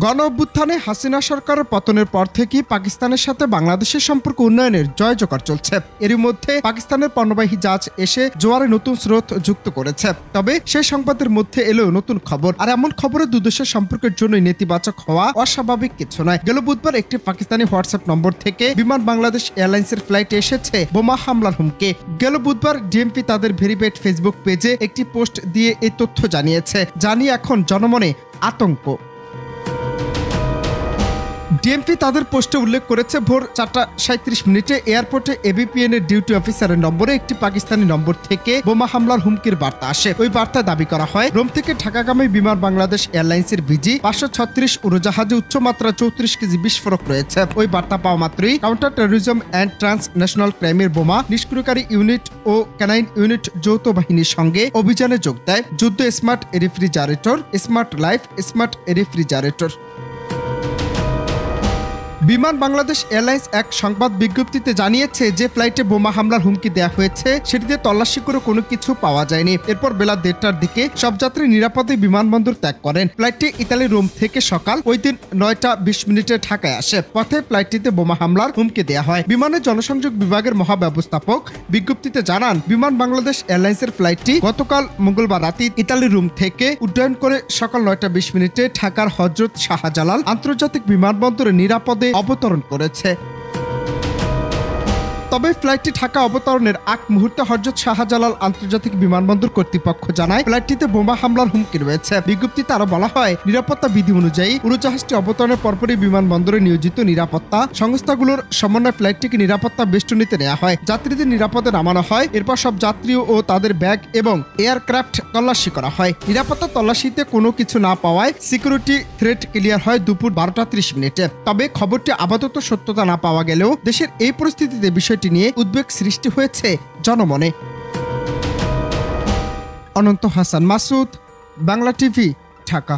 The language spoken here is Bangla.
গণ অভ্যুত্থানে হাসিনা সরকারের পতনের পর থেকেই পাকিস্তানের সাথে বাংলাদেশের সম্পর্ক উন্নয়নের জয়জয়কার চলছে। এরই মধ্যে পাকিস্তানের পণ্যবাহী জাহাজ এসে জোয়ারে নতুন স্রোত যুক্ত করেছে। তবে সেই সংবাদের মধ্যে এলো নতুন খবর, আর এমন খবরে দুদেশের সম্পর্কের জন্য নেতিবাচক হওয়া অস্বাভাবিক কিছু নয়। গেল বুধবার একটি পাকিস্তানি হোয়াটসঅ্যাপ নম্বর থেকে বিমান বাংলাদেশ এয়ারলাইন্সের ফ্লাইটে এসেছে বোমা হামলার হুমকি। গেল বুধবার ডিএমপি তাদের ভেরিফাইড ফেসবুক পেজে একটি পোস্ট দিয়ে এই তথ্য জানিয়েছে, জানিয়ে এখন জনমনে আতঙ্ক। ডিএমপি তাদের পোস্টে উল্লেখ করেছে, ভোর 4:37 এয়ারপোর্টে এবিপিএন এর ডিউটি অফিসারের নম্বরে একটি পাকিস্তানি নম্বর থেকে বোমা হামলার হুমকির বার্তা আসে। ওই বার্তায় দাবি করা হয়, রোম থেকে ঢাকাগামী বিমান বাংলাদেশ এয়ারলাইন্সের বিজি 536 উড়োজাহাজে উচ্চমাত্রা 34 কেজি বিস্ফোরক রয়েছে। ওই বার্তা পাওয়া মাত্রই কাউন্টার টেরোরিজম অ্যান্ড ট্রান্সন্যাশনাল ক্রাইমের বোমা নিষ্ক্রিয়কারী ইউনিট ও ক্যানাইন ইউনিট যৌথ বাহিনীর সঙ্গে অভিযানে যোগ দেয় যুদ্ধ smart refrigerator, smart life, smart refrigerator. বিমান বাংলাদেশ এয়ারলাইন্স এক সংবাদ বিজ্ঞপ্তিতে জানিয়েছে যে ফ্লাইটে বোমা হামলার হুমকি দেওয়া হয়েছে সেটিতে তল্লাশি করে কোনো কিছু পাওয়া যায়নি। এরপর বেলা 1:30টার দিকে সব যাত্রী নিরাপদে বিমানবন্দর ত্যাগ করেন। ফ্লাইটটি ইতালি রোম থেকে সকাল ওই দিন 9:20 ঢাকায় আসে। পথে ফ্লাইটটিতে বোমা হামলার হুমকি দেওয়া হয়। বিমানের জনসংযোগ বিভাগের মহাব্যবস্থাপক বিজ্ঞপ্তিতে জানান, বিমান বাংলাদেশ এয়ারলাইন্সের ফ্লাইটটি গতকাল মঙ্গলবার রাতে ইতালি রোম থেকে উড্ডয়ন করে সকাল 9:20 ঢাকার হযরত শাহজালাল আন্তর্জাতিক বিমানবন্দরে নিরাপদে অবতরণ করেছে। তবে ফ্লাইটটি ঢাকা অবতরণের আগ মুহূর্তে হযরত শাহজালাল আন্তর্জাতিক বিমানবন্দর কর্তৃপক্ষ জানায় ফ্লাইটটিতে বোমা হামলার হুমকি রয়েছে। বিজ্ঞপ্তিতে আরো বলা হয়, নিরাপত্তা বিধি অনুযায়ী উড়োজাহাজটি অবতরণের পরপরই বিমানবন্দরে নিয়োজিত নিরাপত্তা সংস্থাগুলোর সমন্বয়ে ফ্লাইটটিকে নিরাপত্তা বেষ্টনীতে নেওয়া হয়। যাত্রীদের নিরাপদে নামানো হয়। এরপর সব যাত্রী ও তাদের ব্যাগ এবং এয়ারক্রাফট তল্লাশি করা হয়। নিরাপত্তা তল্লাশিতে কোনো কিছু না পাওয়ায় সিকিউরিটি থ্রেট ক্লিয়ার হয় দুপুর 12:30। তবে খবরটি আপাতত সত্যতা না পাওয়া গেলেও দেশের এই পরিস্থিতিতে বিষয়টি নিয়ে উদ্বেগ সৃষ্টি হয়েছে জনমনে। অনন্ত হাসান মাসুদ, বাংলা টিভি, ঢাকা।